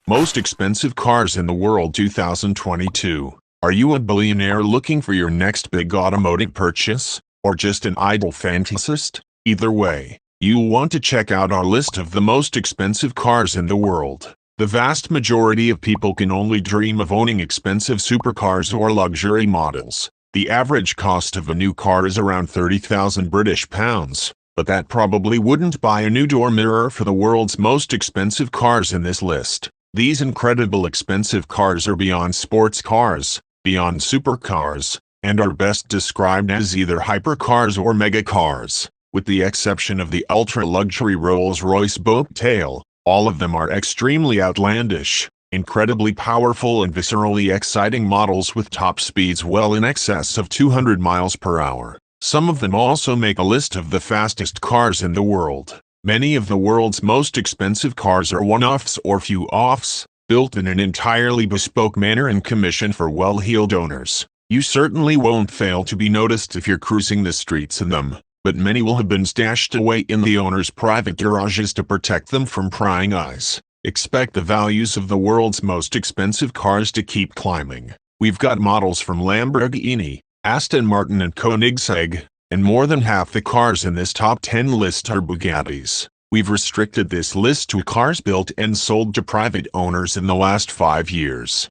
Most expensive cars in the world 2022. Are you a billionaire looking for your next big automotive purchase, or just an idle fantasist? Either way, you'll want to check out our list of the most expensive cars in the world. The vast majority of people can only dream of owning expensive supercars or luxury models. The average cost of a new car is around 30,000 British pounds, but that probably wouldn't buy a new door mirror for the world's most expensive cars in this list. These incredible expensive cars are beyond sports cars, beyond supercars, and are best described as either hypercars or megacars. With the exception of the ultra-luxury Rolls-Royce Boat-Tail, all of them are extremely outlandish, incredibly powerful and viscerally exciting models with top speeds well in excess of 200 miles per hour. Some of them also make a list of the fastest cars in the world. Many of the world's most expensive cars are one-offs or few-offs, built in an entirely bespoke manner and commissioned for well-heeled owners. You certainly won't fail to be noticed if you're cruising the streets in them, but many will have been stashed away in the owner's private garages to protect them from prying eyes. Expect the values of the world's most expensive cars to keep climbing. We've got models from Lamborghini, Aston Martin and Koenigsegg, and more than half the cars in this top 10 list are Bugattis. We've restricted this list to cars built and sold to private owners in the last 5 years.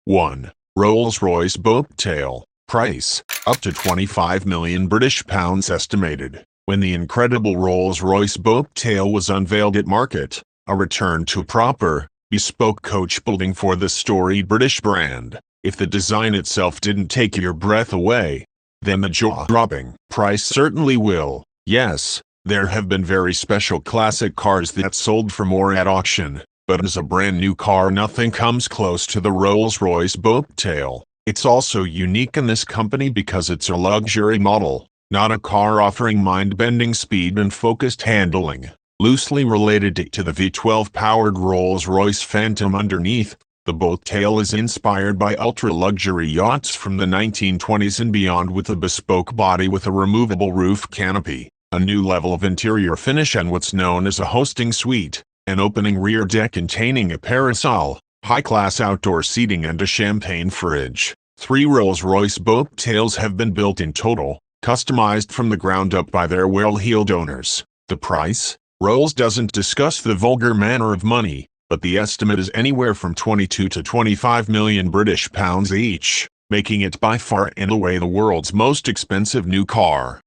1. Rolls-Royce Boat-Tail. Price, up to 25 million British pounds estimated. When the incredible Rolls-Royce Boat-Tail was unveiled at market, a return to proper, bespoke coach building for the storied British brand. If the design itself didn't take your breath away, then the jaw-dropping price certainly will. Yes, there have been very special classic cars that sold for more at auction, but as a brand new car nothing comes close to the Rolls-Royce Boat-Tail. It's also unique in this company because it's a luxury model, not a car offering mind-bending speed and focused handling. Loosely related to the V12-powered Rolls-Royce Phantom underneath, the Boat-Tail is inspired by ultra-luxury yachts from the 1920s and beyond with a bespoke body with a removable roof canopy, a new level of interior finish and what's known as a hosting suite, an opening rear deck containing a parasol, high-class outdoor seating and a champagne fridge. 3 Rolls-Royce Boat-Tails have been built in total, customized from the ground up by their well-heeled owners. The price? Rolls doesn't discuss the vulgar manner of money, but the estimate is anywhere from 22 to 25 million British pounds each, making it by far and away the world's most expensive new car.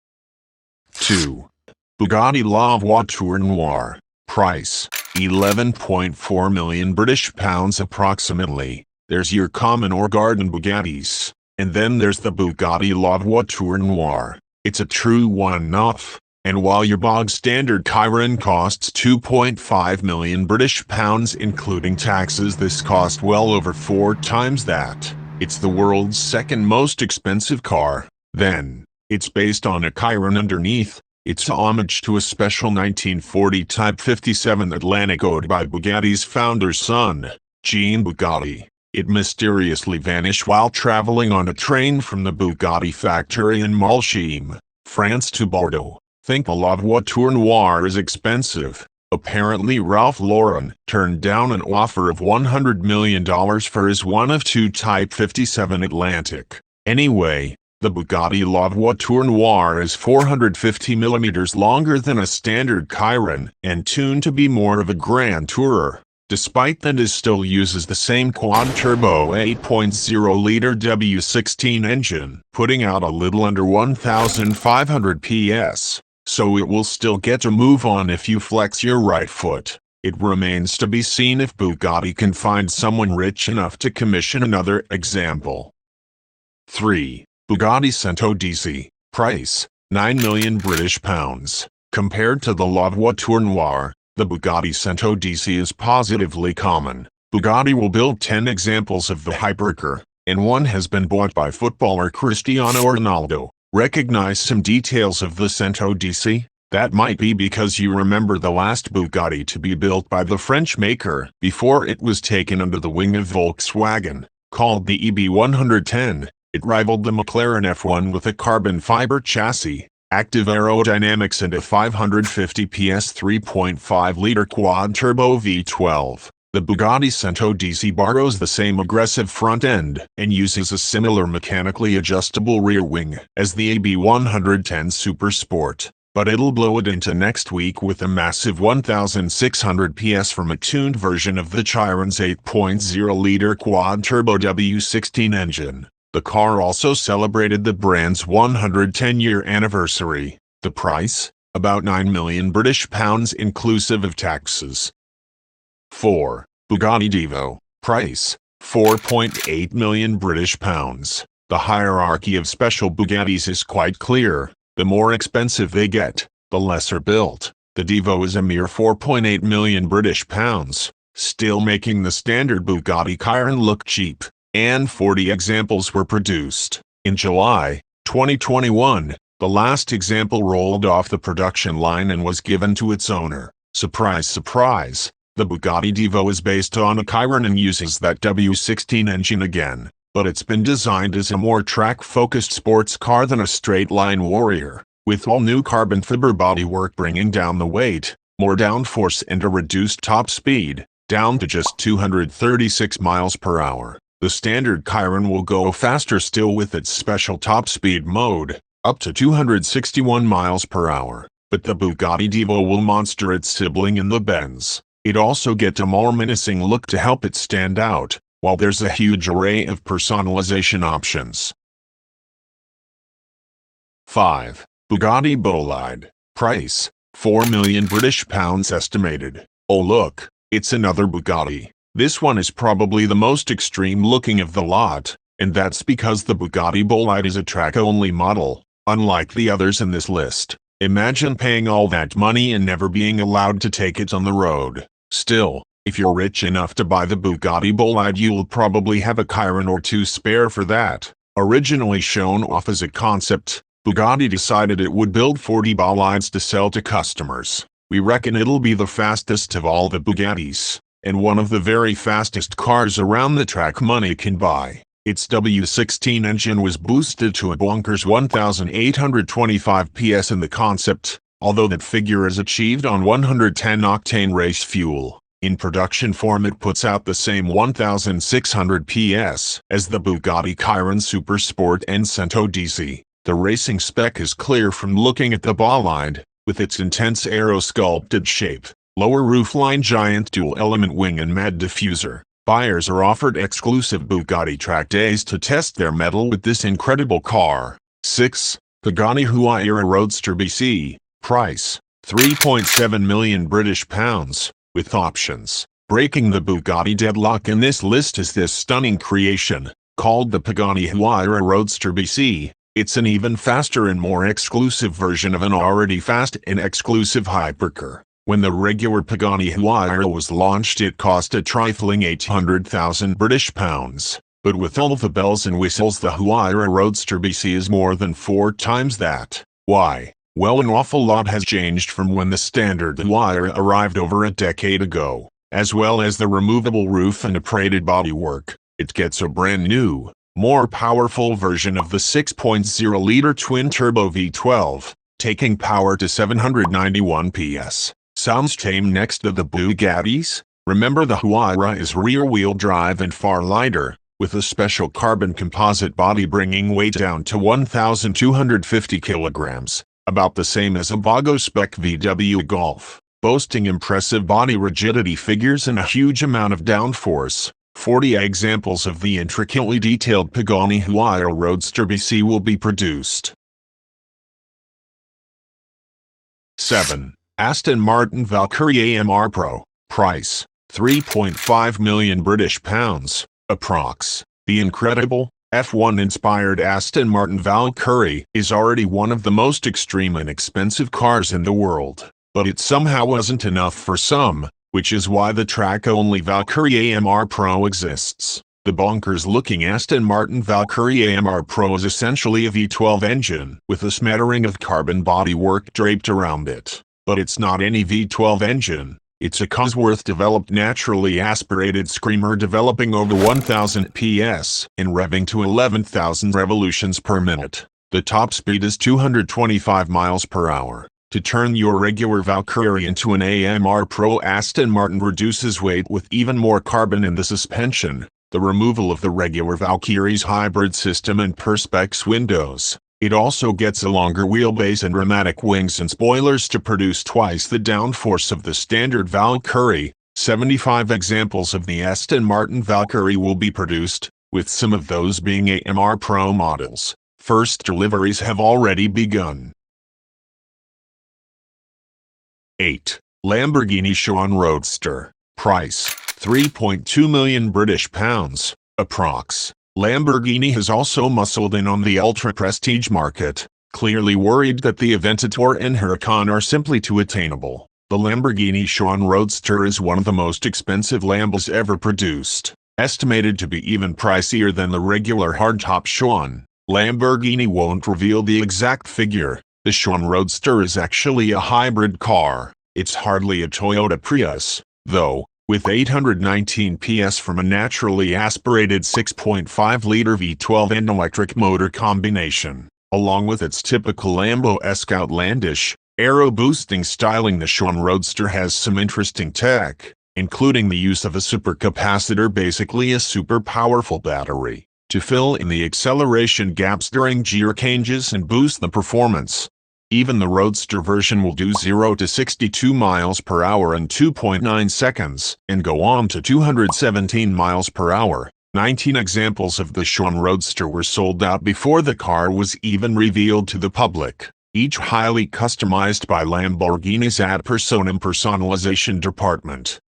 2. Bugatti La Voiture Noire. Price, 11.4 million British pounds approximately. There's your common or garden Bugattis, and then there's the Bugatti La Voiture Noire. It's a true one-off. And while your bog-standard Chiron costs 2.5 million British pounds including taxes, this cost well over 4 times that. It's the world's second most expensive car. Then, it's based on a Chiron underneath. It's a homage to a special 1940 Type 57 Atlantic owned by Bugatti's founder's son, Jean Bugatti. It mysteriously vanished while traveling on a train from the Bugatti factory in Malchem, France to Bordeaux. Think the La Voiture Noire is expensive. Apparently Ralph Lauren turned down an offer of $100 million for his one of 2 Type 57 Atlantic. Anyway, the Bugatti La Voiture Noire is 450 millimeters longer than a standard Chiron and tuned to be more of a grand tourer. Despite that, it still uses the same quad-turbo 8.0-liter W16 engine, putting out a little under 1,500 PS. So it will still get to move on if you flex your right foot. It remains to be seen if Bugatti can find someone rich enough to commission another example. 3. Bugatti Cento DC. Price, 9 million British pounds. Compared to the La Voiture Noire, the Bugatti Cento DC is positively common. Bugatti will build 10 examples of the hypercar, and one has been bought by footballer Cristiano Ronaldo. Recognize some details of the Cento DC? That might be because you remember the last Bugatti to be built by the French maker before it was taken under the wing of Volkswagen. Called the EB110, it rivaled the McLaren F1 with a carbon fiber chassis, active aerodynamics and a 550 PS 3.5-liter quad-turbo V12. The Bugatti Cento DC borrows the same aggressive front end and uses a similar mechanically adjustable rear wing as the AB110 Super Sport, but it'll blow it into next week with a massive 1,600 PS from a tuned version of the Chiron's 8.0-liter quad-turbo W16 engine. The car also celebrated the brand's 110-year anniversary. The price? About £9 million inclusive of taxes. 4. Bugatti Divo. Price: £4.8 million. The hierarchy of special Bugattis is quite clear. The more expensive they get, the lesser built. The Divo is a mere £4.8 million, still making the standard Bugatti Chiron look cheap, and 40 examples were produced. In July 2021, the last example rolled off the production line and was given to its owner. Surprise, surprise! The Bugatti Divo is based on a Chiron and uses that W16 engine again, but it's been designed as a more track-focused sports car than a straight-line warrior, with all new carbon fiber bodywork bringing down the weight, more downforce and a reduced top speed, down to just 236 miles per hour. The standard Chiron will go faster still with its special top speed mode, up to 261 miles per hour, but the Bugatti Divo will monster its sibling in the Benz. It also gets a more menacing look to help it stand out, while there's a huge array of personalization options. 5. Bugatti Bolide. Price: £4 million estimated. Oh look, it's another Bugatti. This one is probably the most extreme looking of the lot, and that's because the Bugatti Bolide is a track-only model, unlike the others in this list. Imagine paying all that money and never being allowed to take it on the road. Still, if you're rich enough to buy the Bugatti Bolide, you'll probably have a Chiron or two spare for that. Originally shown off as a concept, Bugatti decided it would build 40 Bolides to sell to customers. We reckon it'll be the fastest of all the Bugattis, and one of the very fastest cars around the track money can buy. Its W16 engine was boosted to a bonkers 1,825 PS in the concept, although that figure is achieved on 110-octane race fuel. In production form it puts out the same 1,600 PS as the Bugatti Chiron Super Sport and Cento DC. The racing spec is clear from looking at the Bolide, with its intense aero-sculpted shape, lower roofline, giant dual-element wing and matte diffuser. Buyers are offered exclusive Bugatti track days to test their mettle with this incredible car. 6. Pagani Huayra Roadster BC. Price: £3.7 million, with options. Breaking the Bugatti deadlock in this list is this stunning creation, called the Pagani Huayra Roadster BC. It's an even faster and more exclusive version of an already fast and exclusive hypercar. When the regular Pagani Huayra was launched, it cost a trifling £800,000, but with all the bells and whistles, the Huayra Roadster BC is more than 4 times that. Why? Well, an awful lot has changed from when the standard Huayra arrived over a decade ago. As well as the removable roof and uprated bodywork, it gets a brand new, more powerful version of the 6.0-liter twin-turbo V12, taking power to 791 PS. Sounds tame next to the Bugattis? Remember, the Huayra is rear-wheel drive and far lighter, with a special carbon composite body bringing weight down to 1,250 kilograms, about the same as a Bago spec VW Golf, boasting impressive body rigidity figures and a huge amount of downforce. 40 examples of the intricately detailed Pagani Huayra Roadster BC will be produced. 7. Aston Martin Valkyrie AMR Pro. Price: £3.5 million, approx. The incredible, F1-inspired Aston Martin Valkyrie is already one of the most extreme and expensive cars in the world, but it somehow wasn't enough for some, which is why the track-only Valkyrie AMR Pro exists. The bonkers-looking Aston Martin Valkyrie AMR Pro is essentially a V12 engine with a smattering of carbon bodywork draped around it. But it's not any V12 engine. It's a Cosworth-developed naturally aspirated screamer developing over 1,000 PS and revving to 11,000 revolutions per minute. The top speed is 225 miles per hour. To turn your regular Valkyrie into an AMR Pro, Aston Martin reduces weight with even more carbon in the suspension, the removal of the regular Valkyrie's hybrid system and Perspex windows. It also gets a longer wheelbase and dramatic wings and spoilers to produce twice the downforce of the standard Valkyrie. 75 examples of the Aston Martin Valkyrie will be produced, with some of those being AMR Pro models. First deliveries have already begun. 8. Lamborghini Chiron Roadster. Price: £3.2 million British pounds, approx. Lamborghini has also muscled in on the ultra-prestige market, clearly worried that the Aventador and Huracan are simply too attainable. The Lamborghini Chiron Roadster is one of the most expensive Lambos ever produced, estimated to be even pricier than the regular hardtop Chiron. Lamborghini won't reveal the exact figure. The Chiron Roadster is actually a hybrid car. It's hardly a Toyota Prius, though, with 819 PS from a naturally aspirated 6.5-liter V12 and electric motor combination. Along with its typical Lambo-esque outlandish, aero-boosting styling, the Chiron Roadster has some interesting tech, including the use of a supercapacitor, basically a super powerful battery, to fill in the acceleration gaps during gear changes and boost the performance. Even the Roadster version will do 0 to 62 miles per hour in 2.9 seconds, and go on to 217 miles per hour. 19 examples of the Chiron Roadster were sold out before the car was even revealed to the public, each highly customized by Lamborghini's ad personam personalization department.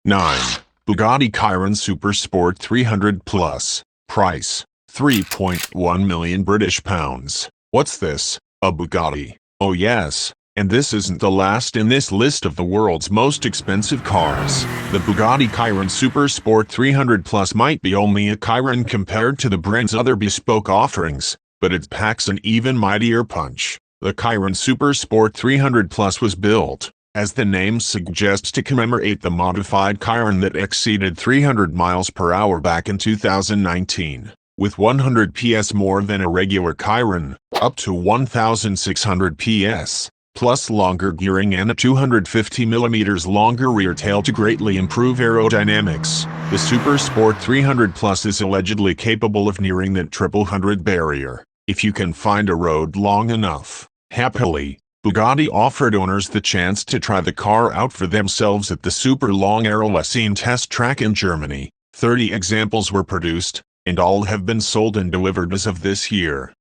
9. Bugatti Chiron Super Sport 300 Plus. Price: £3.1 million British pounds. What's this? A Bugatti? Oh yes, and this isn't the last in this list of the world's most expensive cars. The Bugatti Chiron Super Sport 300 Plus might be only a Chiron compared to the brand's other bespoke offerings, but it packs an even mightier punch. The Chiron Super Sport 300 Plus was built, as the name suggests, to commemorate the modified Chiron that exceeded 300 miles per hour back in 2019. With 100 PS more than a regular Chiron, up to 1,600 PS, plus longer gearing and a 250mm longer rear tail to greatly improve aerodynamics, the Super Sport 300 Plus is allegedly capable of nearing that 100 barrier, if you can find a road long enough. Happily, Bugatti offered owners the chance to try the car out for themselves at the Super Long Aerolessine test track in Germany. 30 examples were produced, and all have been sold and delivered as of this year.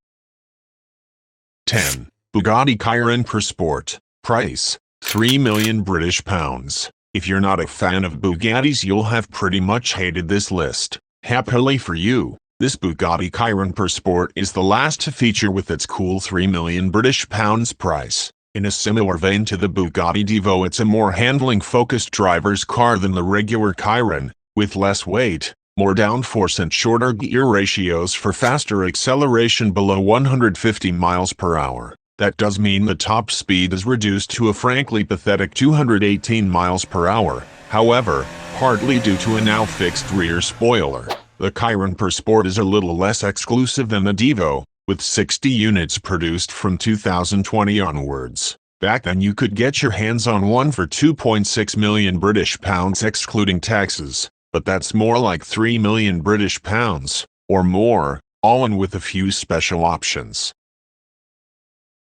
10. Bugatti Chiron Per Sport. Price: £3 million British pounds. If you're not a fan of Bugattis, you'll have pretty much hated this list. Happily for you, this Bugatti Chiron Per Sport is the last to feature with its cool £3 million British pounds price. In a similar vein to the Bugatti Divo, it's a more handling-focused driver's car than the regular Chiron, with less weight, more downforce and shorter gear ratios for faster acceleration below 150 miles per hour. That does mean the top speed is reduced to a frankly pathetic 218 miles per hour. However, partly due to a now fixed rear spoiler, the Chiron Per Sport is a little less exclusive than the Divo, with 60 units produced from 2020 onwards. Back then you could get your hands on one for £2.6 million British pounds excluding taxes. But that's more like £3 million British pounds, or more, all in with a few special options.